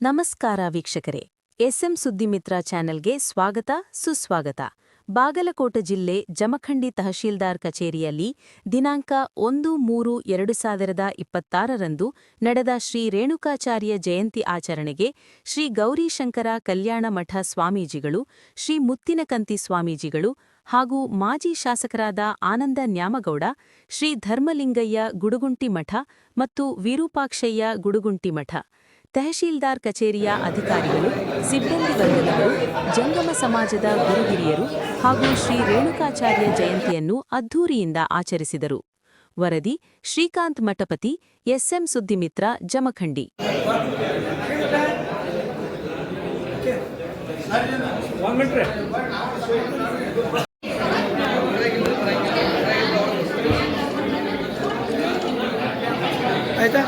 ನಮಸ್ಕಾರ ವೀಕ್ಷಕರೇ, ಎಸ್ಎಂ ಸುದ್ದಿಮಿತ್ರ ಚಾನೆಲ್ಗೆ ಸ್ವಾಗತ ಸುಸ್ವಾಗತ. ಬಾಗಲಕೋಟೆ ಜಿಲ್ಲೆ ಜಮಖಂಡಿ ತಹಶೀಲ್ದಾರ್ ಕಚೇರಿಯಲ್ಲಿ ದಿನಾಂಕ 1-3-2026 ನಡೆದ ಶ್ರೀ ರೇಣುಕಾಚಾರ್ಯ ಜಯಂತಿ ಆಚರಣೆಗೆ ಶ್ರೀ ಗೌರೀಶಂಕರ ಕಲ್ಯಾಣ ಮಠ ಸ್ವಾಮೀಜಿಗಳು, ಶ್ರೀ ಮುತ್ತಿನಕಂತಿ ಸ್ವಾಮೀಜಿಗಳು ಹಾಗೂ ಮಾಜಿ ಶಾಸಕರಾದ ಆನಂದ ನ್ಯಾಮಗೌಡ, ಶ್ರೀ ಧರ್ಮಲಿಂಗಯ್ಯ ಗುಡುಗುಂಟಿ ಮಠ ಮತ್ತು ವಿರೂಪಾಕ್ಷಯ್ಯ ಗುಡುಗುಂಟಿ ಮಠ, ತಹಶೀಲ್ದಾರ್ ಕಚೇರಿಯ ಅಧಿಕಾರಿಗಳು, ಸಿಬ್ಬಂದಿ ವರ್ಗದವರು, ಜಂಗಮ ಸಮಾಜದ ಗುರುಹಿರಿಯರು ಹಾಗೂ ಶ್ರೀ ರೇಣುಕಾಚಾರ್ಯ ಜಯಂತಿಯನ್ನು ಅದ್ಧೂರಿಯಿಂದ ಆಚರಿಸಿದರು. ವರದಿ ಶ್ರೀಕಾಂತ್ ಮಠಪತಿ, ಎಸ್ಎಂ ಸುದ್ದಿಮಿತ್ರ, ಜಮಖಂಡಿ. ಆಯ್ತಾ?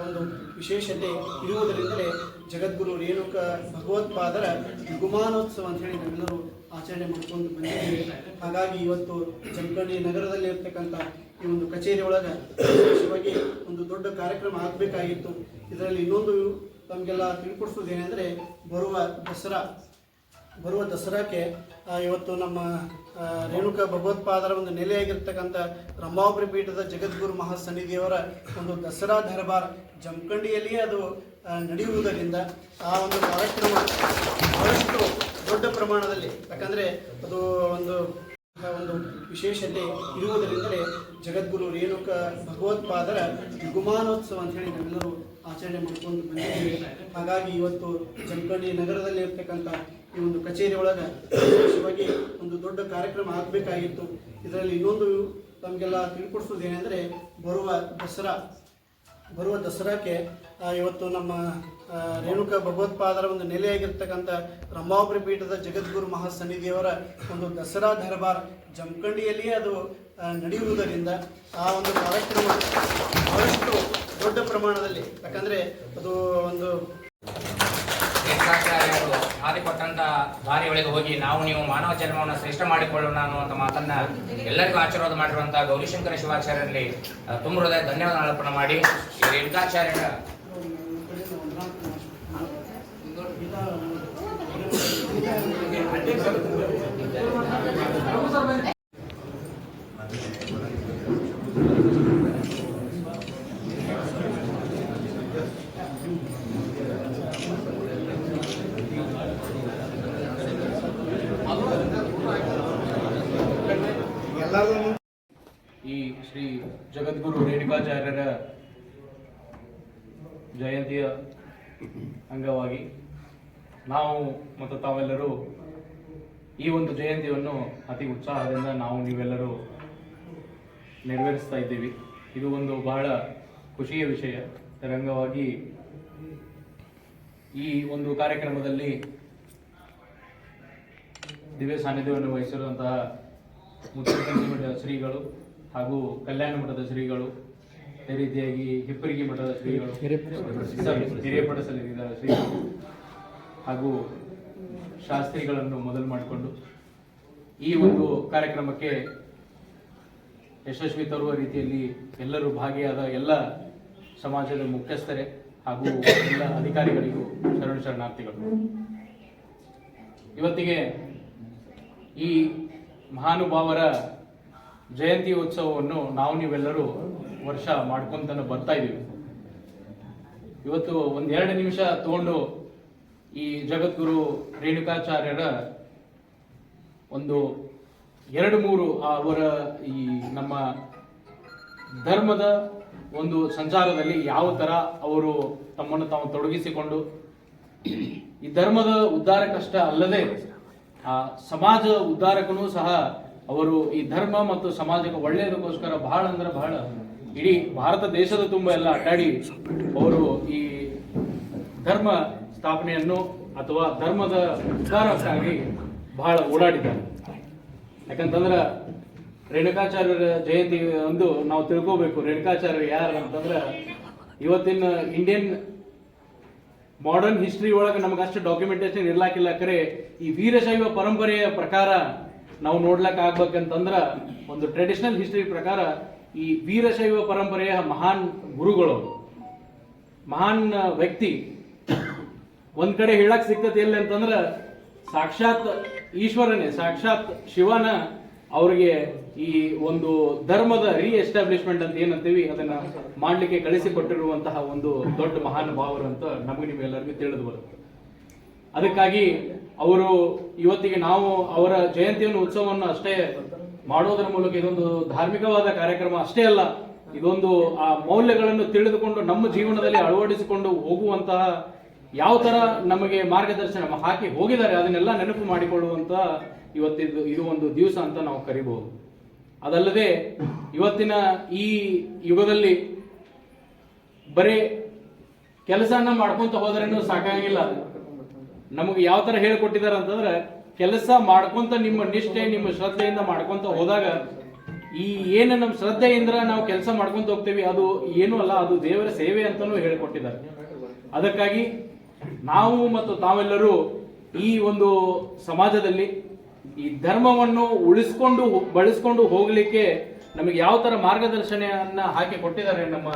ಒಂದು ವಿಶೇಷತೆ ಇರುವುದರಿಂದಲೇ ಜಗದ್ಗುರು ರೇಣುಕ ಭಗವತ್ಪಾದರ ಯುಗುಮಾನೋತ್ಸವ ಅಂತ ಹೇಳಿ ನಾವೆಲ್ಲರೂ ಆಚರಣೆ ಮಾಡಿಕೊಂಡು ಬಂದಿದ್ದೀವಿ. ಹಾಗಾಗಿ ಇವತ್ತು ಜಮಖಂಡಿ ನಗರದಲ್ಲಿ ಇರ್ತಕ್ಕಂಥ ಈ ಒಂದು ಕಚೇರಿ ಒಳಗೆ ವಿಶೇಷವಾಗಿ ಒಂದು ದೊಡ್ಡ ಕಾರ್ಯಕ್ರಮ ಆಗಬೇಕಾಗಿತ್ತು. ಇದರಲ್ಲಿ ಇನ್ನೊಂದು ತಮಗೆಲ್ಲ ತಿಳ್ಕೊಡಿಸೋದೇನೆಂದರೆ, ಬರುವ ದಸರಾಕ್ಕೆ ಇವತ್ತು ನಮ್ಮ ರೇಣುಕ ಭಗವತ್ಪಾದರ ಒಂದು ನೆಲೆಯಾಗಿರ್ತಕ್ಕಂಥ ರಂಭಾಪುರಿ ಪೀಠದ ಜಗದ್ಗುರು ಮಹಾಸನ್ನಿಧಿಯವರ ಒಂದು ದಸರಾ ದರ್ಬಾರ್ ಜಮಖಂಡಿಯಲ್ಲಿಯೇ ಅದು ನಡೆಯುವುದರಿಂದ ಆ ಒಂದು ಕಾರ್ಯಕ್ರಮ ಬಹಳಷ್ಟು ದೊಡ್ಡ ಪ್ರಮಾಣದಲ್ಲಿ, ಯಾಕಂದರೆ ಅದು ಒಂದು ವಿಶೇಷತೆ ಇರುವುದರಿಂದಲೇ ಜಗದ್ಗುರು ರೇಣುಕ ಭಗವತ್ಪಾದರ ಯುಗುಮಾನೋತ್ಸವ ಅಂತ ಹೇಳಿ ನಾವೆಲ್ಲರೂ ಆಚರಣೆ ಮಾಡಿಕೊಂಡು ಬಂದಿದ್ದೀವಿ. ಹಾಗಾಗಿ ಇವತ್ತು ಜಮಖಂಡಿ ನಗರದಲ್ಲಿ ಇರ್ತಕ್ಕಂಥ ಈ ಒಂದು ಕಚೇರಿ ಒಳಗೆ ವಿಶೇಷವಾಗಿ ಒಂದು ದೊಡ್ಡ ಕಾರ್ಯಕ್ರಮ ಆಗಬೇಕಾಗಿತ್ತು. ಇದರಲ್ಲಿ ಇನ್ನೊಂದು ತಮಗೆಲ್ಲ ತಿಳ್ಕೊಡಿಸೋದೇನೆಂದರೆ, ಬರುವ ದಸರಾಕ್ಕೆ ಇವತ್ತು ನಮ್ಮ ರೇಣುಕ ಭಗವತ್ಪಾದರ ಒಂದು ನೆಲೆಯಾಗಿರ್ತಕ್ಕಂಥ ರಂಭಾಪುರಿ ಪೀಠದ ಜಗದ್ಗುರು ಮಹಾಸನ್ನಿಧಿಯವರ ಒಂದು ದಸರಾ ದರ್ಬಾರ್ ಜಮಖಂಡಿಯಲ್ಲಿಯೇ ಅದು ನಡೆಯುವುದರಿಂದ ಆ ಒಂದು ಕಾರ್ಯಕ್ರಮ ಬಹಳಷ್ಟು ದೊಡ್ಡ ಪ್ರಮಾಣದಲ್ಲಿ, ಯಾಕಂದರೆ ಅದು ಒಂದು ಹಾದಿಕೊಟ್ಟಂತ ದಾರಿ ಒಳಗೆ ಹೋಗಿ ನಾವು ನೀವು ಮಾನವ ಜನ್ಮವನ್ನು ಶ್ರೇಷ್ಠ ಮಾಡಿಕೊಳ್ಳೋಣ ಅನ್ನುವಂಥ ಮಾತನ್ನ ಎಲ್ಲರಿಗೂ ಆಶೀರ್ವಾದ ಮಾಡಿರುವಂತಹ ಗೌರೀಶಂಕರ ಶಿವಾಚಾರ್ಯರಲ್ಲಿ ತುಂಬ ಹೃದಯ ಧನ್ಯವಾದ ಅರ್ಪಣೆ ಮಾಡಿ, ರೇಣುಕಾಚಾರ್ಯರ ಈ ಶ್ರೀ ಜಗದ್ಗುರು ರೇಣುಕಾಚಾರ್ಯರ ಜಯಂತಿಯ ಅಂಗವಾಗಿ ನಾವು ಮತ್ತು ತಾವೆಲ್ಲರೂ ಈ ಒಂದು ಜಯಂತಿಯನ್ನು ಅತಿ ಉತ್ಸಾಹದಿಂದ ನೀವೆಲ್ಲರೂ ನೆರವೇರಿಸ್ತಾ ಇದ್ದೀವಿ. ಇದು ಒಂದು ಬಹಳ ಖುಷಿಯ ವಿಷಯ. ಇದರ ಅಂಗವಾಗಿ ಈ ಒಂದು ಕಾರ್ಯಕ್ರಮದಲ್ಲಿ ದಿವ್ಯ ಸಾನ್ನಿಧ್ಯವನ್ನು ವಹಿಸಿರುವಂತಹ ಮುತ್ತಿನಕಂತಿ ಮಠದ ಶ್ರೀಗಳು ಹಾಗೂ ಕಲ್ಯಾಣ ಮಠದ ಶ್ರೀಗಳು, ಅದೇ ರೀತಿಯಾಗಿ ಹಿಪ್ಪರಿಗಿ ಮಠದ ಶ್ರೀಗಳು, ಹಿರೇಪಡಸಲಿದ ಶ್ರೀಗಳು ಹಾಗೂ ಶಾಸ್ತ್ರಿಗಳನ್ನು ಮೊದಲು ಮಾಡಿಕೊಂಡು ಈ ಒಂದು ಕಾರ್ಯಕ್ರಮಕ್ಕೆ ಯಶಸ್ವಿ ತರುವ ರೀತಿಯಲ್ಲಿ ಎಲ್ಲರೂ ಭಾಗಿಯಾದ ಎಲ್ಲ ಸಮಾಜದ ಮುಖ್ಯಸ್ಥರೇ ಹಾಗೂ ಎಲ್ಲ ಅಧಿಕಾರಿಗಳಿಗೂ ಶರಣಾರ್ಥಿಗಳು. ಇವತ್ತಿಗೆ ಈ ಮಹಾನುಭಾವರ ಜಯಂತಿ ಉತ್ಸವವನ್ನು ನೀವೆಲ್ಲರೂ ವರ್ಷ ಮಾಡ್ಕೊಂತಾನೆ ಬರ್ತಾ ಇದ್ದೀವಿ. ಇವತ್ತು 1-2 ನಿಮಿಷ ತಗೊಂಡು ಈ ಜಗದ್ಗುರು ರೇಣುಕಾಚಾರ್ಯರ ಒಂದು 2-3 ಅವರ ಈ ನಮ್ಮ ಧರ್ಮದ ಒಂದು ಸಂಚಾರದಲ್ಲಿ ಯಾವ ಥರ ಅವರು ತಮ್ಮನ್ನು ತಾವು ತೊಡಗಿಸಿಕೊಂಡು ಈ ಧರ್ಮದ ಉದ್ಧಾರಕಷ್ಟ ಅಲ್ಲದೆ ಆ ಸಮಾಜ ಉದ್ಧಾರಕನೂ ಸಹ ಅವರು ಈ ಧರ್ಮ ಮತ್ತು ಸಮಾಜಕ್ಕೆ ಒಳ್ಳೆಯದಕ್ಕೋಸ್ಕರ ಬಹಳ ಇಡೀ ಭಾರತ ದೇಶದ ತುಂಬ ಎಲ್ಲ ಅಡ್ಡಾಡಿ ಅವರು ಈ ಧರ್ಮ ಸ್ಥಾಪನೆಯನ್ನು ಅಥವಾ ಧರ್ಮದ ಉದ್ಧಾರಕ್ಕಾಗಿ ಬಹಳ ಓಡಾಡಿದ್ದಾರೆ. ಯಾಕಂತಂದ್ರೆ ರೇಣುಕಾಚಾರ್ಯರ ಜಯಂತಿ ಒಂದು ನಾವು ತಿಳ್ಕೋಬೇಕು. ರೇಣುಕಾಚಾರ್ಯರು ಯಾರು ಅಂತಂದ್ರೆ ಇವತ್ತಿನ ಇಂಡಿಯನ್ ಮಾಡರ್ನ್ ಹಿಸ್ಟ್ರಿ ಒಳಗೆ ನಮಗೆ ಅಷ್ಟು ಡಾಕ್ಯುಮೆಂಟೇಶನ್ ಇರ್ಲಾಕಿಲ್ಲ. ಕರೆ ಈ ವೀರಶೈವ ಪರಂಪರೆಯ ಪ್ರಕಾರ ನಾವು ನೋಡ್ಲಕ್ಕ ಆಗ್ಬೇಕಂತಂದ್ರ ಒಂದು ಟ್ರೆಡಿಷನಲ್ ಹಿಸ್ಟರಿ ಪ್ರಕಾರ ಈ ವೀರಶೈವ ಪರಂಪರೆಯ ಮಹಾನ್ ಗುರುಗಳು, ಮಹಾನ್ ವ್ಯಕ್ತಿ ಒಂದ್ ಕಡೆ ಹೇಳಕ್ ಸಿಗ್ತದೆ ಎಲ್ಲಿ ಅಂತಂದ್ರ ಸಾಕ್ಷಾತ್ ಈಶ್ವರನೇ, ಸಾಕ್ಷಾತ್ ಶಿವನ ಅವ್ರಿಗೆ ಈ ಒಂದು ಧರ್ಮದ ಎಸ್ಟಾಬ್ಲಿಷ್ಮೆಂಟ್ ಅಂತ ಏನಂತೀವಿ ಅದನ್ನ ಮಾಡ್ಲಿಕ್ಕೆ ಕಳಿಸಿಕೊಟ್ಟಿರುವಂತಹ ಒಂದು ದೊಡ್ಡ ಮಹಾನುಭಾವರು ಅಂತ ನಮಗೆ ನಿಮ್ಗೆಲ್ಲರಿಗೂ ತಿಳಿದು ಬರುತ್ತೆ. ಅದಕ್ಕಾಗಿ ಅವರು ಇವತ್ತಿಗೆ ನಾವು ಅವರ ಜಯಂತಿಯನ್ನು ಉತ್ಸವವನ್ನು ಅಷ್ಟೇ ಮಾಡೋದರ ಮೂಲಕ ಇದೊಂದು ಧಾರ್ಮಿಕವಾದ ಕಾರ್ಯಕ್ರಮ ಅಷ್ಟೇ ಅಲ್ಲ, ಇದೊಂದು ಆ ಮೌಲ್ಯಗಳನ್ನು ತಿಳಿದುಕೊಂಡು ನಮ್ಮ ಜೀವನದಲ್ಲಿ ಅಳವಡಿಸಿಕೊಂಡು ಹೋಗುವಂತಹ ಯಾವ ತರ ನಮಗೆ ಮಾರ್ಗದರ್ಶನ ಹಾಕಿ ಹೋಗಿದ್ದಾರೆ ಅದನ್ನೆಲ್ಲ ನೆನಪು ಮಾಡಿಕೊಳ್ಳುವಂತ ಇದು ಒಂದು ದಿವಸ ಅಂತ ನಾವು ಕರಿಬಹುದು. ಅದಲ್ಲದೆ ಇವತ್ತಿನ ಈ ಯುಗದಲ್ಲಿ ಬರೀ ಕೆಲಸನ ಮಾಡ್ಕೊಂತ ಹೋದ್ರೇನು ಸಾಕಾಗಿಲ್ಲ. ನಮಗೆ ಯಾವ ತರ ಹೇಳಿಕೊಟ್ಟಿದ್ದಾರೆ ಅಂತಂದ್ರೆ ಕೆಲಸ ಮಾಡ್ಕೊಂತ ನಿಮ್ಮ ನಿಷ್ಠೆ ನಿಮ್ಮ ಶ್ರದ್ಧೆಯಿಂದ ಮಾಡ್ಕೊಂತ ಹೋದಾಗ ಈ ಏನು ನಮ್ಮ ಶ್ರದ್ಧೆಯಿಂದ ನಾವು ಕೆಲಸ ಮಾಡ್ಕೊಂತ ಹೋಗ್ತೇವೆ ಅದು ಏನೂ ಅಲ್ಲ, ಅದು ದೇವರ ಸೇವೆ ಅಂತಾನೂ ಹೇಳಿಕೊಟ್ಟಿದ್ದಾರೆ. ಅದಕ್ಕಾಗಿ ನಾವು ಮತ್ತು ತಾವೆಲ್ಲರೂ ಈ ಒಂದು ಸಮಾಜದಲ್ಲಿ ಈ ಧರ್ಮವನ್ನು ಬಳಸ್ಕೊಂಡು ಹೋಗ್ಲಿಕ್ಕೆ ನಮಗೆ ಯಾವ ತರ ಮಾರ್ಗದರ್ಶನವನ್ನ ಹಾಕಿ ಕೊಟ್ಟಿದ್ದಾರೆ ನಮ್ಮ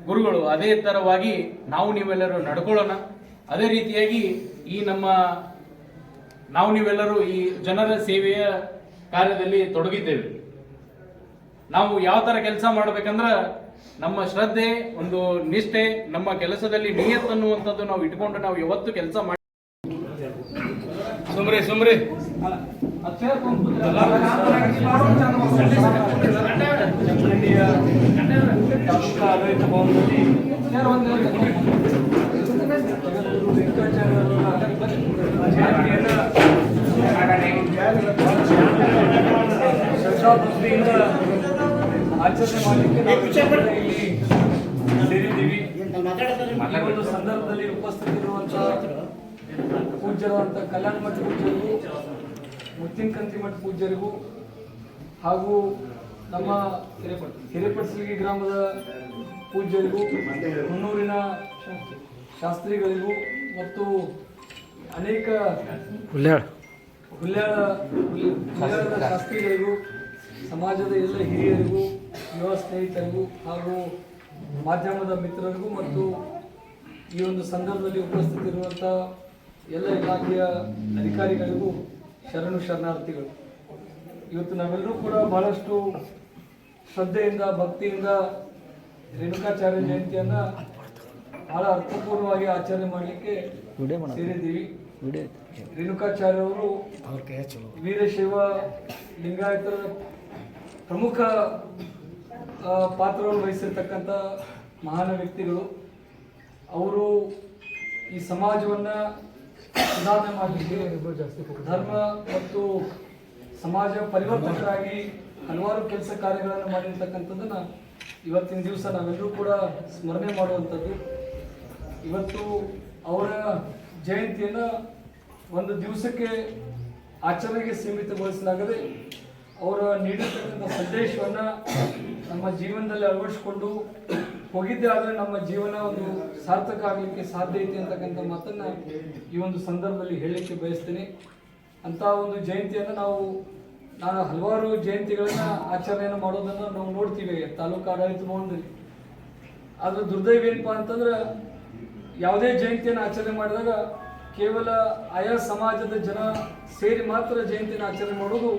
ಗುರುಗಳು, ಅದೇ ತರವಾಗಿ ನಾವು ನೀವೆಲ್ಲರೂ ನಡ್ಕೊಳ್ಳೋಣ. ಅದೇ ರೀತಿಯಾಗಿ ಈ ನಾವು ನೀವೆಲ್ಲರೂ ಈ ಜನರ ಸೇವೆಯ ಕಾರ್ಯದಲ್ಲಿ ತೊಡಗಿದ್ದೇವೆ. ನಾವು ಯಾವ ತರ ಕೆಲಸ ಮಾಡ್ಬೇಕಂದ್ರ ನಮ್ಮ ಶ್ರದ್ಧೆ, ಒಂದು ನಿಷ್ಠೆ, ನಮ್ಮ ಕೆಲಸದಲ್ಲಿ ನಿಯತ್ ಅನ್ನುವಂಥದ್ದು ನಾವು ಇಟ್ಕೊಂಡು ನಾವು ಯಾವತ್ತು ಕೆಲಸ ಮಾಡಿ ಸುಮ್ರಿ ಆಡಳಿತ ಭವನದಲ್ಲಿ ಶ್ರದ್ಧಾಭಕ್ತಿಯಿಂದ ಆಚರಣೆ ಮಾಡಲಿಕ್ಕೆ ನಾವು ಇಲ್ಲಿ ಸೇರಿದ್ದೀವಿ. ಈ ಒಂದು ಸಂದರ್ಭದಲ್ಲಿ ಉಪಸ್ಥಿತರಿರುವಂತಹ ಪೂಜ್ಯರಾದಂಥ ಕಲ್ಯಾಣ ಮಠ ಪೂಜ್ಯರಿಗೂ, ಮುತ್ತಿನಕಂತಿ ಮಠ ಪೂಜ್ಯರಿಗೂ ಹಾಗೂ ನಮ್ಮ ಹಿರೇಪಡ್ಸಲಿಗಿ ಗ್ರಾಮದ ಪೂಜ್ಯರಿಗೂ, ಮುನ್ನೂರಿನ ಶಾಸ್ತ್ರಿಗಳಿಗೂ ಮತ್ತು ಅನೇಕ ಹುಲ್ಯಾಳದ ಶಾಸ್ತ್ರಿಗಳಿಗೂ, ಸಮಾಜದ ಎಲ್ಲ ಹಿರಿಯರಿಗೂ, ಯುವ ಸ್ನೇಹಿತರಿಗೂ ಹಾಗೂ ಮಾಧ್ಯಮದ ಮಿತ್ರರಿಗೂ ಮತ್ತು ಈ ಒಂದು ಸಂದರ್ಭದಲ್ಲಿ ಉಪಸ್ಥಿತಿರುವಂಥ ಎಲ್ಲ ಇಲಾಖೆಯ ಅಧಿಕಾರಿಗಳಿಗೂ ಶರಣು ಶರಣಾರ್ಥಿಗಳು. ಇವತ್ತು ನಾವೆಲ್ಲರೂ ಕೂಡ ಬಹಳಷ್ಟು ಶ್ರದ್ಧೆಯಿಂದ ಭಕ್ತಿಯಿಂದ ರೇಣುಕಾಚಾರ್ಯ ಜಯಂತಿಯನ್ನು ಬಹಳ ಅರ್ಥಪೂರ್ಣವಾಗಿ ಆಚರಣೆ ಮಾಡಲಿಕ್ಕೆ ಸೇರಿದ್ದೀವಿ. ರೇಣುಕಾಚಾರ್ಯ ಅವರು ವೀರಶೈವ ಲಿಂಗಾಯತರ ಪ್ರಮುಖ ಪಾತ್ರವನ್ನು ವಹಿಸಿರ್ತಕ್ಕಂಥ ಮಹಾನ್ ವ್ಯಕ್ತಿಗಳು. ಅವರು ಈ ಸಮಾಜವನ್ನು ಸುಧಾರಣೆ ಮಾಡಲಿಕ್ಕೆ ಧರ್ಮ ಮತ್ತು ಸಮಾಜ ಪರಿವರ್ತಕರಾಗಿ ಹಲವಾರು ಕೆಲಸ ಕಾರ್ಯಗಳನ್ನು ಮಾಡಿರ್ತಕ್ಕಂಥದ್ದನ್ನು ಇವತ್ತಿನ ದಿವಸ ನಾವೆಲ್ಲರೂ ಕೂಡ ಸ್ಮರಣೆ ಮಾಡುವಂಥದ್ದು. ಇವತ್ತು ಅವರ ಜಯಂತಿಯನ್ನು ಒಂದು ದಿವಸಕ್ಕೆ ಆಚರಣೆಗೆ ಸೀಮಿತಗೊಳಿಸಲಾಗದೆ ಅವರ ನೀಡಿರ್ತಕ್ಕಂಥ ಸಂದೇಶವನ್ನು ನಮ್ಮ ಜೀವನದಲ್ಲಿ ಅಳವಡಿಸಿಕೊಂಡು ಹೋಗಿದ್ದೇ ಆದರೆ ನಮ್ಮ ಜೀವನ ಒಂದು ಸಾರ್ಥಕ ಆಗಲಿಕ್ಕೆ ಸಾಧ್ಯ ಐತೆ ಅಂತಕ್ಕಂಥ ಮಾತನ್ನು ಈ ಒಂದು ಸಂದರ್ಭದಲ್ಲಿ ಹೇಳಲಿಕ್ಕೆ ಬಯಸ್ತೇನೆ. ಅಂಥ ಒಂದು ಜಯಂತಿಯನ್ನು ನಾನು ಹಲವಾರು ಜಯಂತಿಗಳನ್ನು ಆಚರಣೆಯನ್ನು ಮಾಡೋದನ್ನು ನಾವು ನೋಡ್ತೀವಿ ತಾಲೂಕು ಆಡಳಿತ ಭವನದಲ್ಲಿ. ಆದರೆ ದುರ್ದೈವ ಏನಪ್ಪ ಅಂತಂದ್ರೆ ಯಾವುದೇ ಜಯಂತಿಯನ್ನು ಆಚರಣೆ ಮಾಡಿದಾಗ ಕೇವಲ ಆಯಾ ಸಮಾಜದ ಜನ ಸೇರಿ ಮಾತ್ರ ಜಯಂತಿಯನ್ನು ಆಚರಣೆ ಮಾಡೋದು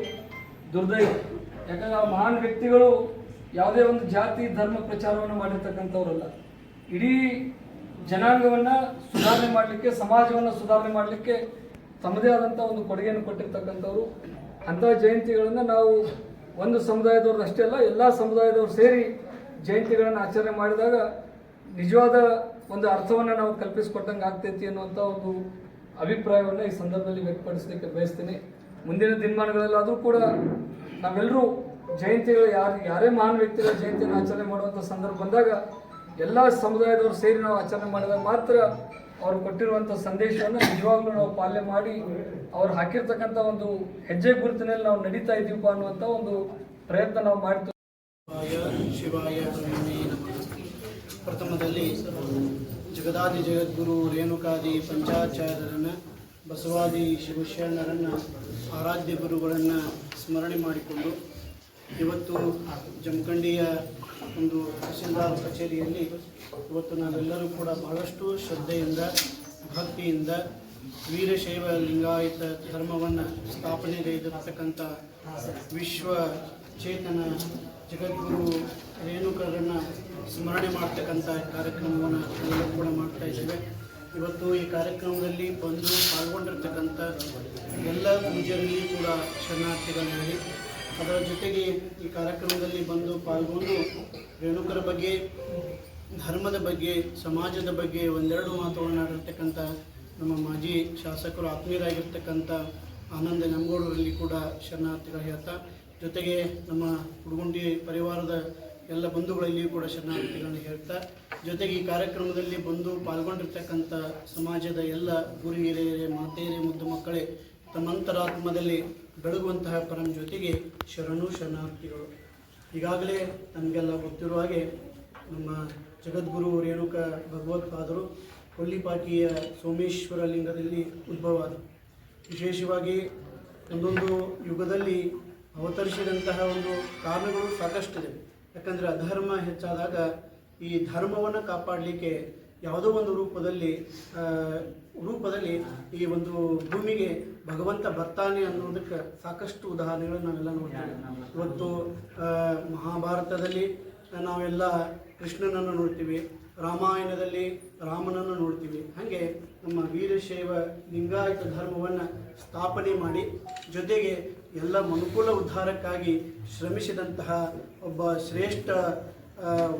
ದುರ್ದೈವ. ಯಾಕಂದ್ರೆ ಆ ಮಹಾನ್ ವ್ಯಕ್ತಿಗಳು ಯಾವುದೇ ಒಂದು ಜಾತಿ ಧರ್ಮ ಪ್ರಚಾರವನ್ನು ಮಾಡಿರ್ತಕ್ಕಂಥವ್ರಲ್ಲ, ಇಡೀ ಜನಾಂಗವನ್ನು ಸುಧಾರಣೆ ಮಾಡಲಿಕ್ಕೆ, ಸಮಾಜವನ್ನು ಸುಧಾರಣೆ ಮಾಡಲಿಕ್ಕೆ ತಮ್ಮದೇ ಆದಂಥ ಒಂದು ಕೊಡುಗೆಯನ್ನು ಕೊಟ್ಟಿರ್ತಕ್ಕಂಥವ್ರು. ಅಂಥ ಜಯಂತಿಗಳನ್ನು ನಾವು ಒಂದು ಸಮುದಾಯದವ್ರದ್ದು ಅಷ್ಟೇ ಅಲ್ಲ, ಎಲ್ಲ ಸಮುದಾಯದವ್ರು ಸೇರಿ ಜಯಂತಿಗಳನ್ನು ಆಚರಣೆ ಮಾಡಿದಾಗ ನಿಜವಾದ ಒಂದು ಅರ್ಥವನ್ನು ನಾವು ಕಲ್ಪಿಸಿಕೊಟ್ಟಂಗೆ ಆಗ್ತೈತಿ ಅನ್ನುವಂಥ ಒಂದು ಅಭಿಪ್ರಾಯವನ್ನು ಈ ಸಂದರ್ಭದಲ್ಲಿ ವ್ಯಕ್ತಪಡಿಸಲಿಕ್ಕೆ ಬಯಸ್ತೇನೆ. ಮುಂದಿನ ದಿನಮಾನಗಳಲ್ಲಾದರೂ ಕೂಡ ನಾವೆಲ್ಲರೂ ಜಯಂತಿಗಳು ಯಾರೇ ಮಹಾನ್ ವ್ಯಕ್ತಿಗಳ ಜಯಂತಿಯನ್ನು ಆಚರಣೆ ಮಾಡುವಂಥ ಸಂದರ್ಭ ಬಂದಾಗ ಎಲ್ಲ ಸಮುದಾಯದವರು ಸೇರಿ ನಾವು ಆಚರಣೆ ಮಾಡಿದಾಗ ಮಾತ್ರ ಅವರು ಕೊಟ್ಟಿರುವಂಥ ಸಂದೇಶವನ್ನು ನಿಜವಾಗ್ಲೂ ನಾವು ಪಾಲನೆ ಮಾಡಿ ಅವ್ರು ಹಾಕಿರ್ತಕ್ಕಂಥ ಒಂದು ಹೆಜ್ಜೆ ಗುರುತಿನಲ್ಲಿ ನಾವು ನಡೀತಾ ಇದ್ದೀವಪ್ಪ ಅನ್ನುವಂಥ ಒಂದು ಪ್ರಯತ್ನ ನಾವು ಮಾಡ್ತೀವಿ. ಶಿವಾಯ ಪ್ರಥಮದಲ್ಲಿ ಜಗದಾದಿ ಜಗದ್ಗುರು ರೇಣುಕಾದಿ ಪಂಚಾಚಾರ್ಯರನ್ನು, ಬಸವಾದಿ ಶಿವಶರಣರನ್ನು, ಆರಾಧ್ಯ ಗುರುಗಳನ್ನು ಸ್ಮರಣೆ ಮಾಡಿಕೊಂಡು ಇವತ್ತು ಜಮಖಂಡಿಯ ಒಂದು ತಹಸೀಲ್ದಾರ್ ಕಚೇರಿಯಲ್ಲಿ ಇವತ್ತು ನಾವೆಲ್ಲರೂ ಕೂಡ ಬಹಳಷ್ಟು ಶ್ರದ್ಧೆಯಿಂದ ಭಕ್ತಿಯಿಂದ ವೀರಶೈವ ಲಿಂಗಾಯತ ಧರ್ಮವನ್ನು ಸ್ಥಾಪನೆಗೈದಿರತಕ್ಕಂಥ ವಿಶ್ವ ಚೇತನ ಜಗದ್ಗುರು ರೇಣುಕರನ್ನು ಸ್ಮರಣೆ ಮಾಡ್ತಕ್ಕಂಥ ಕಾರ್ಯಕ್ರಮವನ್ನು ಎಲ್ಲರೂ ಕೂಡ ಮಾಡ್ತಾ ಇದ್ದೇವೆ. ಇವತ್ತು ಈ ಕಾರ್ಯಕ್ರಮದಲ್ಲಿ ಬಂದು ಪಾಲ್ಗೊಂಡಿರ್ತಕ್ಕಂಥ ಎಲ್ಲ ಪೂಜೆಯಲ್ಲಿ ಕೂಡ ಶರಣಾರ್ಥಿಗಳಿವೆ. ಅದರ ಜೊತೆಗೆ ಈ ಕಾರ್ಯಕ್ರಮದಲ್ಲಿ ಬಂದು ಪಾಲ್ಗೊಂಡು ರೇಣುಕರ ಬಗ್ಗೆ, ಧರ್ಮದ ಬಗ್ಗೆ, ಸಮಾಜದ ಬಗ್ಗೆ ಒಂದೆರಡು ಮಾತುಗಳನ್ನಾಡಿರ್ತಕ್ಕಂಥ ನಮ್ಮ ಮಾಜಿ ಶಾಸಕರು ಆತ್ಮೀಯರಾಗಿರ್ತಕ್ಕಂಥ ಆನಂದ ನಂಗೋಡರಲ್ಲಿ ಕೂಡ ಶರಣಾರ್ಥಿಗಳು ಹೇಳ್ತಾ, ಜೊತೆಗೆ ನಮ್ಮ ಹುಡುಗುಂಡಿ ಪರಿವಾರದ ಎಲ್ಲ ಬಂಧುಗಳಲ್ಲಿಯೂ ಕೂಡ ಶರಣಾರ್ಥಿಗಳನ್ನು ಹೇಳ್ತಾ, ಜೊತೆಗೆ ಈ ಕಾರ್ಯಕ್ರಮದಲ್ಲಿ ಬಂದು ಪಾಲ್ಗೊಂಡಿರ್ತಕ್ಕಂಥ ಸಮಾಜದ ಎಲ್ಲ ಗುರು ಹಿರಿಯರೇ, ಮಾತೆಯರೇ, ಮುದ್ದು ಮಕ್ಕಳೇ, ತಮ್ಮಂತರಾತ್ಮದಲ್ಲಿ ಬೆಳಗುವಂತಹ ಪರಂ ಜೊತೆಗೆ ಶರಣಾರ್ಥಿಗಳು. ಈಗಾಗಲೇ ನಮಗೆಲ್ಲ ಗೊತ್ತಿರುವ ಹಾಗೆ ನಮ್ಮ ಜಗದ್ಗುರು ರೇಣುಕ ಭಗವತ್ಪಾದರು ಕೊಲ್ಲಿಪಾಕಿಯ ಸೋಮೇಶ್ವರ ಲಿಂಗದಲ್ಲಿ ಉದ್ಭವವಾದರು. ವಿಶೇಷವಾಗಿ ಒಂದೊಂದು ಯುಗದಲ್ಲಿ ಅವತರಿಸಿದಂತಹ ಒಂದು ಕಾರಣಗಳು ಸಾಕಷ್ಟಿದೆ. ಯಾಕಂದರೆ ಅಧರ್ಮ ಹೆಚ್ಚಾದಾಗ ಈ ಧರ್ಮವನ್ನು ಕಾಪಾಡಲಿಕ್ಕೆ ಯಾವುದೋ ಒಂದು ರೂಪದಲ್ಲಿ ಈ ಒಂದು ಭೂಮಿಗೆ ಭಗವಂತ ಬರ್ತಾನೆ ಅನ್ನೋದಕ್ಕೆ ಸಾಕಷ್ಟು ಉದಾಹರಣೆಗಳನ್ನು ನಾವೆಲ್ಲ ನೋಡ್ತೀವಿ. ಇವತ್ತು ಮಹಾಭಾರತದಲ್ಲಿ ನಾವೆಲ್ಲ ಕೃಷ್ಣನನ್ನು ನೋಡ್ತೀವಿ, ರಾಮಾಯಣದಲ್ಲಿ ರಾಮನನ್ನು ನೋಡ್ತೀವಿ. ಹಾಗೆ ನಮ್ಮ ವೀರಶೈವ ಲಿಂಗಾಯತ ಧರ್ಮವನ್ನು ಸ್ಥಾಪನೆ ಮಾಡಿ ಜೊತೆಗೆ ಎಲ್ಲ ಮನುಕುಲ ಉದ್ಧಾರಕ್ಕಾಗಿ ಶ್ರಮಿಸಿದಂತಹ ಒಬ್ಬ ಶ್ರೇಷ್ಠ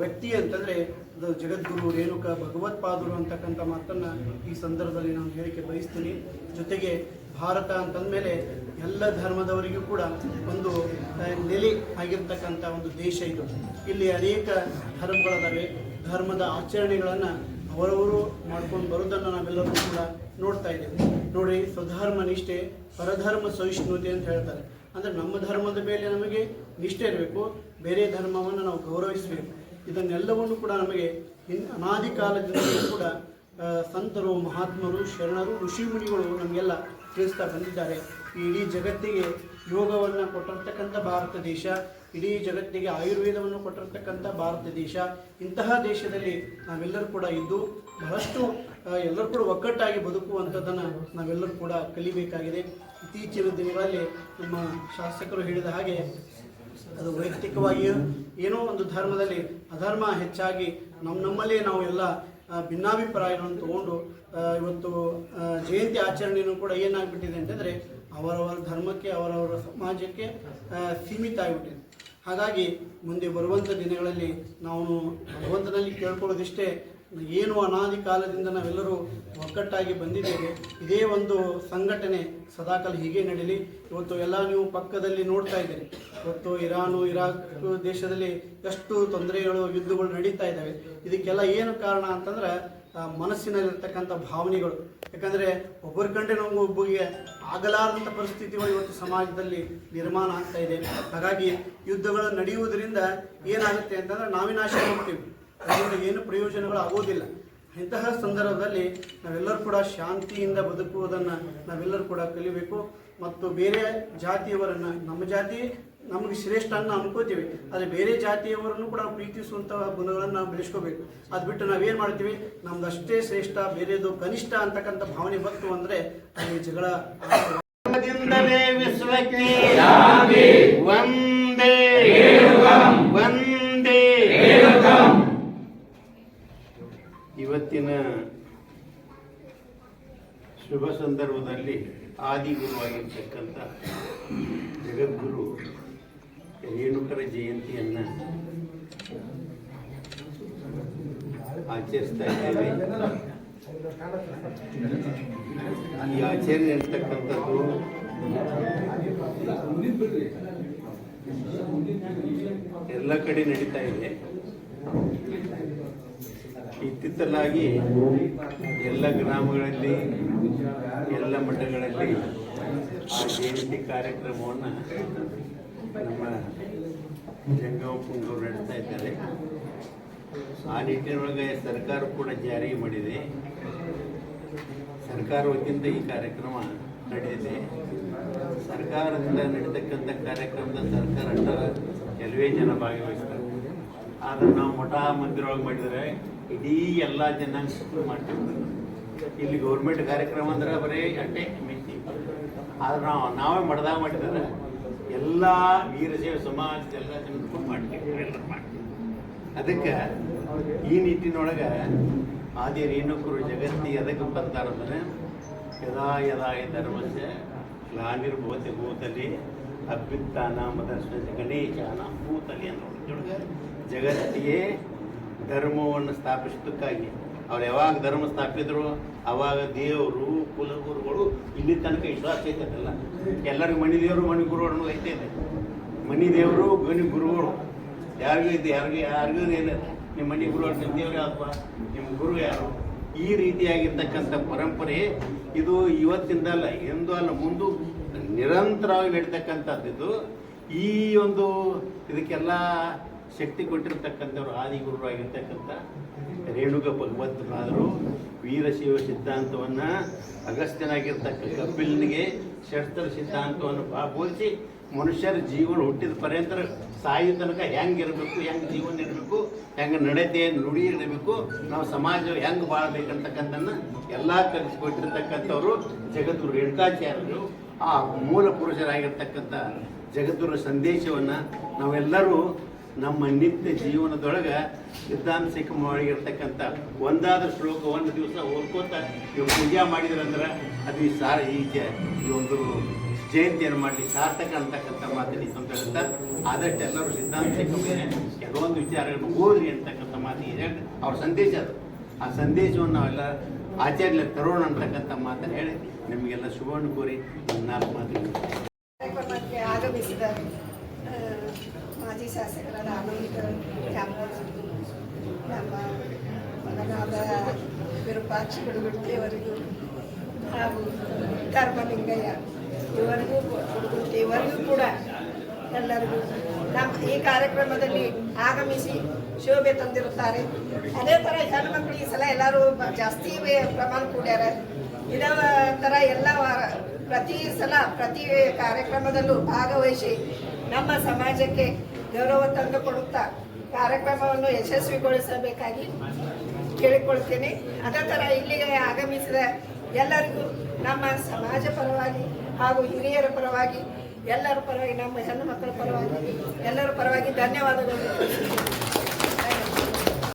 ವ್ಯಕ್ತಿ ಅಂತಂದರೆ ಅದು ಜಗದ್ಗುರು ರೇಣುಕ ಭಗವತ್ಪಾದರು ಅಂತಕ್ಕಂಥ ಮಾತನ್ನು ಈ ಸಂದರ್ಭದಲ್ಲಿ ನಾನು ಹೇಳಿಕೆ ಬಯಸ್ತೀನಿ. ಜೊತೆಗೆ ಭಾರತ ಅಂತಂದಮೇಲೆ ಎಲ್ಲ ಧರ್ಮದವರಿಗೂ ಕೂಡ ಒಂದು ನೆಲೆ ಆಗಿರ್ತಕ್ಕಂಥ ಒಂದು ದೇಶ ಇದು. ಇಲ್ಲಿ ಅನೇಕ ಧರ್ಮಗಳಿದ್ದಾವೆ. ಧರ್ಮದ ಆಚರಣೆಗಳನ್ನು ಅವರವರು ಮಾಡ್ಕೊಂಡು ಬರೋದನ್ನು ನಾವೆಲ್ಲರೂ ಕೂಡ ನೋಡ್ತಾ ಇದ್ದೇವೆ. ನೋಡಿ, ಸ್ವಧರ್ಮ ನಿಷ್ಠೆ, ಪರಧರ್ಮ ಸಹಿಷ್ಣುತೆ ಅಂತ ಹೇಳ್ತಾರೆ. ಅಂದರೆ ನಮ್ಮ ಧರ್ಮದ ಮೇಲೆ ನಮಗೆ ನಿಷ್ಠೆ ಇರಬೇಕು, ಬೇರೆ ಧರ್ಮವನ್ನು ನಾವು ಗೌರವಿಸಬೇಕು. ಇದನ್ನೆಲ್ಲವನ್ನು ಕೂಡ ನಮಗೆ ಅನಾದಿ ಕಾಲದಿಂದಲೂ ಕೂಡ ಸಂತರು, ಮಹಾತ್ಮರು, ಶರಣರು, ಋಷಿಮುನಿಗಳು ನಮಗೆಲ್ಲ ತಿಳಿಸ್ತಾ ಬಂದಿದ್ದಾರೆ. ಈ ಇಡೀ ಜಗತ್ತಿಗೆ ಯೋಗವನ್ನು ಕೊಟ್ಟಿರ್ತಕ್ಕಂಥ ಭಾರತ ದೇಶ, ಇಡೀ ಜಗತ್ತಿಗೆ ಆಯುರ್ವೇದವನ್ನು ಕೊಟ್ಟಿರ್ತಕ್ಕಂಥ ಭಾರತ ದೇಶ. ಇಂತಹ ದೇಶದಲ್ಲಿ ನಾವೆಲ್ಲರೂ ಕೂಡ ಇದ್ದು ಬಹಳಷ್ಟು ಎಲ್ಲರೂ ಕೂಡ ಒಗ್ಗಟ್ಟಾಗಿ ಬದುಕುವಂಥದ್ದನ್ನು ನಾವೆಲ್ಲರೂ ಕೂಡ ಕಲಿಬೇಕಾಗಿದೆ. ಇತ್ತೀಚಿನ ದಿನಗಳಲ್ಲಿ ನಮ್ಮ ಶಾಸಕರು ಹೇಳಿದ ಹಾಗೆ ಅದು ವೈಯಕ್ತಿಕವಾಗಿಯೂ ಏನೋ ಒಂದು ಧರ್ಮದಲ್ಲಿ ಅಧರ್ಮ ಹೆಚ್ಚಾಗಿ ನಮ್ಮಲ್ಲೇ ನಾವು ಎಲ್ಲ ಭಿನ್ನಾಭಿಪ್ರಾಯಗಳನ್ನು ತಗೊಂಡು ಇವತ್ತು ಜಯಂತಿ ಆಚರಣೆಯೂ ಕೂಡ ಏನಾಗ್ಬಿಟ್ಟಿದೆ ಅಂತಂದರೆ ಅವರವರ ಧರ್ಮಕ್ಕೆ, ಅವರವರ ಸಮಾಜಕ್ಕೆ ಸೀಮಿತ ಆಗಿಬಿಟ್ಟಿದೆ. ಹಾಗಾಗಿ ಮುಂದೆ ಬರುವಂಥ ದಿನಗಳಲ್ಲಿ ನಾವು ಭಗವಂತನಲ್ಲಿ ಕೇಳ್ಕೊಳ್ಳೋದಿಷ್ಟೇ, ಏನು ಅನಾದಿ ಕಾಲದಿಂದ ನಾವೆಲ್ಲರೂ ಒಗ್ಗಟ್ಟಾಗಿ ಬಂದಿದ್ದೇವೆ, ಇದೇ ಒಂದು ಸಂಘಟನೆ ಸದಾಕಾಲ ಹೀಗೆ ನಡೀಲಿ. ಇವತ್ತು ಎಲ್ಲ ನೀವು ಪಕ್ಕದಲ್ಲಿ ನೋಡ್ತಾ ಇದ್ದೀರಿ, ಇವತ್ತು ಇರಾನು, ಇರಾಕ್ ದೇಶದಲ್ಲಿ ಎಷ್ಟು ತೊಂದರೆಗಳು, ಯುದ್ಧಗಳು ನಡೀತಾ ಇದ್ದಾವೆ. ಇದಕ್ಕೆಲ್ಲ ಏನು ಕಾರಣ ಅಂತಂದ್ರೆ ಮನಸ್ಸಿನಲ್ಲಿರ್ತಕ್ಕಂಥ ಭಾವನೆಗಳು. ಯಾಕಂದರೆ ಒಬ್ಬರ ಕಂಡ್ರೆ ನಮ್ಗೆ ಒಬ್ಬರಿಗೆ ಆಗಲಾರದಂಥ ಪರಿಸ್ಥಿತಿಗಳು ಇವತ್ತು ಸಮಾಜದಲ್ಲಿ ನಿರ್ಮಾಣ ಆಗ್ತಾ ಇದೆ. ಹಾಗಾಗಿ ಯುದ್ಧಗಳು ನಡೆಯುವುದರಿಂದ ಏನಾಗುತ್ತೆ ಅಂತಂದರೆ ನಾವೇ ನಾಶ ಮಾಡ್ತೀವಿ, ಅದರಿಂದ ಏನು ಪ್ರಯೋಜನಗಳು ಆಗೋದಿಲ್ಲ. ಇಂತಹ ಸಂದರ್ಭದಲ್ಲಿ ನಾವೆಲ್ಲರೂ ಕೂಡ ಶಾಂತಿಯಿಂದ ಬದುಕುವುದನ್ನು ನಾವೆಲ್ಲರೂ ಕೂಡ ಕಲಿಬೇಕು. ಮತ್ತು ಬೇರೆ ಜಾತಿಯವರನ್ನು, ನಮ್ಮ ಜಾತಿ ನಮಗೆ ಶ್ರೇಷ್ಠ ಅನ್ನು ಅನ್ಕೋತೀವಿ, ಆದರೆ ಬೇರೆ ಜಾತಿಯವರನ್ನು ಕೂಡ ನಾವು ಪ್ರೀತಿಸುವಂತಹ ಗುಣಗಳನ್ನು ನಾವು ಬೆಳೆಸ್ಕೋಬೇಕು. ಅದು ಬಿಟ್ಟು ನಾವೇನು ಮಾಡ್ತೀವಿ, ನಮ್ದು ಅಷ್ಟೇ ಶ್ರೇಷ್ಠ, ಬೇರೆದು ಕನಿಷ್ಠ ಅಂತಕ್ಕಂಥ ಭಾವನೆ ಬಂತು ಅಂದರೆ ಅಲ್ಲಿ ಜಗಳ. ವಿಶ್ವಕ್ಕೆ ವಂದೇ ವಂದೇ. ಇವತ್ತಿನ ಶುಭ ಸಂದರ್ಭದಲ್ಲಿ ಆದಿಗುರುವಾಗಿರ್ತಕ್ಕಂಥ ಜಗದ್ಗುರು ರೇಣುಕರ ಜಯಂತಿಯನ್ನು ಆಚರಿಸ್ತಾ ಇದ್ದೇವೆ. ಈ ಆಚರಣೆ ಇರ್ತಕ್ಕಂಥದ್ದು ಎಲ್ಲ ಕಡೆ ನಡೀತಾ ಇದೆ. ಇತ್ತಿತ್ತಲಾಗಿ ಎಲ್ಲ ಗ್ರಾಮಗಳಲ್ಲಿ, ಎಲ್ಲ ಮಠಗಳಲ್ಲಿ ಆ ಜಯಂತಿ ಕಾರ್ಯಕ್ರಮವನ್ನು ನಮ್ಮ ಜಂಗಮ ಪುಂಗವರು ನಡೆಸ್ತಾ ಇದ್ದಾರೆ. ಆ ನಿಟ್ಟಿನೊಳಗೆ ಸರ್ಕಾರ ಕೂಡ ಜಾರಿ ಮಾಡಿದೆ. ಸರ್ಕಾರ ವತಿಯಿಂದ ಈ ಕಾರ್ಯಕ್ರಮ ನಡೆದಿದೆ. ಸರ್ಕಾರದಿಂದ ನಡೀತಕ್ಕಂಥ ಕಾರ್ಯಕ್ರಮದ ಸರ್ಕಾರ ಕೆಲವೇ ಜನ ಭಾಗವಹಿಸ್ತಾರೆ. ಆದರೆ ನಾವು ಮಠ ಮಂದಿರೊಳಗೆ ಮಾಡಿದರೆ ಇಡೀ ಎಲ್ಲ ಜನಾಂಗ ಮಾಡ್ತೀವಿ. ಇಲ್ಲಿ ಗೌರ್ಮೆಂಟ್ ಕಾರ್ಯಕ್ರಮ ಅಂದ್ರೆ ಬರೀ ಅಟ್ಟೆ ಮಿತಿ. ಆದ್ರೆ ನಾವೇ ಮಠದಾಗ ಮಾಡಿದರೆ ಎಲ್ಲ ವೀರಶೈವ ಸಮಾಜದ ಎಲ್ಲ ಜನರು ಮಾಡ್ತೀವಿ, ಎಲ್ಲರೂ ಮಾಡ್ತೀವಿ. ಅದಕ್ಕೆ ಈ ನಿಟ್ಟಿನೊಳಗೆ ಆದಿ ರೇಣುಕರು ಜಗತ್ತಿ ಎದಕ್ಕೆ ಬಂದಾರಂದ್ರೆ ಯದಾ ಯದಾ ಈ ಧರ್ಮಸ್ಯ ಗ್ಲಾನಿರ್ಭವತಿ ಭೂತಲಿ ಅಭ್ಯುತ್ಥಾನ ಮದರ್ಶನ ಗಣೇಶನ ಭೂತಲಿ ಅನ್ನೋದ್ರೊಳಗೆ ಜಗತ್ತಿಗೆ ಧರ್ಮವನ್ನು ಸ್ಥಾಪಿಸೋದಕ್ಕಾಗಿ ಅವ್ರು ಯಾವಾಗ ಧರ್ಮ ಸ್ಥಾಪಿದ್ರು ಅವಾಗ ದೇವರು ಕುಲಗುರುಗಳು ಇಲ್ಲಿ ತನಕ ವಿಶ್ವಾಸ ಐತಲ್ಲ. ಎಲ್ಲರಿಗೂ ಮನಿ ದೇವರು ಮಣಿ ಗುರು ಅನ್ನೋದು ಐತೆ. ಮನಿ ದೇವರು ಮನಿ ಗುರುಗಳು ಯಾರಿಗೂ ಇದೆ, ಯಾರಿಗೂ ಏನಿಲ್ಲ. ನಿಮ್ಮ ಮನೆ ಗುರು ನಿಮ್ಮ ದೇವರು ಯಾವಪ್ಪ, ನಿಮ್ಮ ಗುರು ಯಾರು? ಈ ರೀತಿಯಾಗಿರ್ತಕ್ಕಂಥ ಪರಂಪರೆ ಇದು ಇವತ್ತಿಂದಲ್ಲ, ಎಂದೂ ಅಲ್ಲ, ಮುಂದೆ ನಿರಂತರವಾಗಿ ನಡೀತಕ್ಕಂಥದ್ದು. ಈ ಒಂದು ಇದಕ್ಕೆಲ್ಲ ಶಕ್ತಿ ಕೊಟ್ಟಿರ್ತಕ್ಕಂಥವ್ರು ಆದಿಗುರು ಆಗಿರ್ತಕ್ಕಂಥ ರೇಣುಕ ಭಗವತ್ಪಾದರು ವೀರಶೈವ ಸಿದ್ಧಾಂತವನ್ನು ಅಗಸ್ತ್ಯನಾಗಿರ್ತಕ್ಕ ಕಪಿಲನಿಗೆ ಷಟ್ಸ್ಥಲ ಸಿದ್ಧಾಂತವನ್ನು ಹೋಲಿಸಿ ಮನುಷ್ಯರ ಜೀವನ ಹುಟ್ಟಿದ ಪರ್ಯಂತರ ಸಾಯಿ ತನಕ ಹೆಂಗಿರಬೇಕು, ಹೆಂಗೆ ಜೀವನ ಇರಬೇಕು, ಹೆಂಗೆ ನಡತೆ ನುಡಿ ಇರಬೇಕು, ನಾವು ಸಮಾಜ ಹೆಂಗೆ ಬಾಳ್ಬೇಕಂತಕ್ಕಂಥನ್ನು ಎಲ್ಲ ಕಲಿಸಿಕೊಟ್ಟಿರ್ತಕ್ಕಂಥವ್ರು ಜಗದ್ಗುರು ರೇಣುಕಾಚಾರ್ಯರು. ಆ ಮೂಲ ಪುರುಷರಾಗಿರ್ತಕ್ಕಂಥ ಜಗದ್ಗುರು ಸಂದೇಶವನ್ನು ನಾವೆಲ್ಲರೂ ನಮ್ಮ ನಿತ್ಯ ಜೀವನದೊಳಗೆ ಸಿದ್ಧಾಂತಿಕವಾಗಿರ್ತಕ್ಕಂಥ ಒಂದಾದ ಶ್ಲೋಕ ಒಂದು ದಿವಸ ಓದ್ಕೋತ ನೀವು ಪೂಜೆ ಮಾಡಿದ್ರಂದ್ರೆ ಅದು ಈ ಒಂದು ಜಯಂತಿಯನ್ನು ಮಾಡಲಿ ಸಾರ್ಥಕ ಅಂತಕ್ಕಂಥ ಮಾತಲ್ಲಿ ಸಂತೋಷ. ಆದಷ್ಟು ಎಲ್ಲರೂ ಸಿದ್ಧಾಂತಿಕ ಮೇಲೆ ಕೆಲವೊಂದು ವಿಚಾರಗಳನ್ನು ಓದ್ರಿ ಅಂತಕ್ಕಂಥ ಮಾತಿಗೆ ಅವ್ರ ಸಂದೇಶ ಅದು. ಆ ಸಂದೇಶವನ್ನು ನಾವೆಲ್ಲ ಆಚರಣೆ ತರೋಣ ಅಂತಕ್ಕಂಥ ಮಾತನ್ನು ಹೇಳಿ ನಿಮಗೆಲ್ಲ ಶುಭವನ್ನು ಕೋರಿ ನಾಲ್ಕು ಮಾತುಗಳು. ಕಾರ್ಯಕ್ರಮಕ್ಕೆ ಆಗಮಿಸಿದ ಮಾಜಿ ಶಾಸಕರಾದ ಆನಂದ ಕ್ಯಾಂಪಸ್, ನಮ್ಮ ಮಗನಾದ ವಿರೂಪಾಕ್ಷ ಗುಡುಗುಟ್ಟಿಯವರಿಗೂ ಹಾಗೂ ಧರ್ಮಲಿಂಗಯ್ಯ ಇವರಿಗೂ ಕೂಡ ಎಲ್ಲರಿಗೂ ನಮ್ಮ ಈ ಕಾರ್ಯಕ್ರಮದಲ್ಲಿ ಆಗಮಿಸಿ ಶೋಭೆ ತಂದಿರುತ್ತಾರೆ. ಅದೇ ಥರ ಹೆಣ್ಮಕ್ಳು ಈ ಸಲ ಎಲ್ಲರೂ ಜಾಸ್ತಿ ಪ್ರಮಾಣ ಕೂಡ್ಯಾರ. ಇದೇ ಥರ ಎಲ್ಲ ಪ್ರತಿ ಸಲ ಪ್ರತಿ ಕಾರ್ಯಕ್ರಮದಲ್ಲೂ ಭಾಗವಹಿಸಿ ನಮ್ಮ ಸಮಾಜಕ್ಕೆ ಗೌರವ ತಂದುಕೊಡುತ್ತಾ ಕಾರ್ಯಕ್ರಮವನ್ನು ಯಶಸ್ವಿಗೊಳಿಸಬೇಕಾಗಿ ಕೇಳಿಕೊಳ್ತೇನೆ. ಅದೇ ಥರ ಇಲ್ಲಿಗೆ ಆಗಮಿಸಿದ ಎಲ್ಲರಿಗೂ ನಮ್ಮ ಸಮಾಜ ಪರವಾಗಿ ಹಾಗೂ ಹಿರಿಯರ ಪರವಾಗಿ ಎಲ್ಲರ ಪರವಾಗಿ ನಮ್ಮ ಹೆಣ್ಣು ಮಕ್ಕಳ ಪರವಾಗಿ ಎಲ್ಲರ ಪರವಾಗಿ ಧನ್ಯವಾದಗಳು.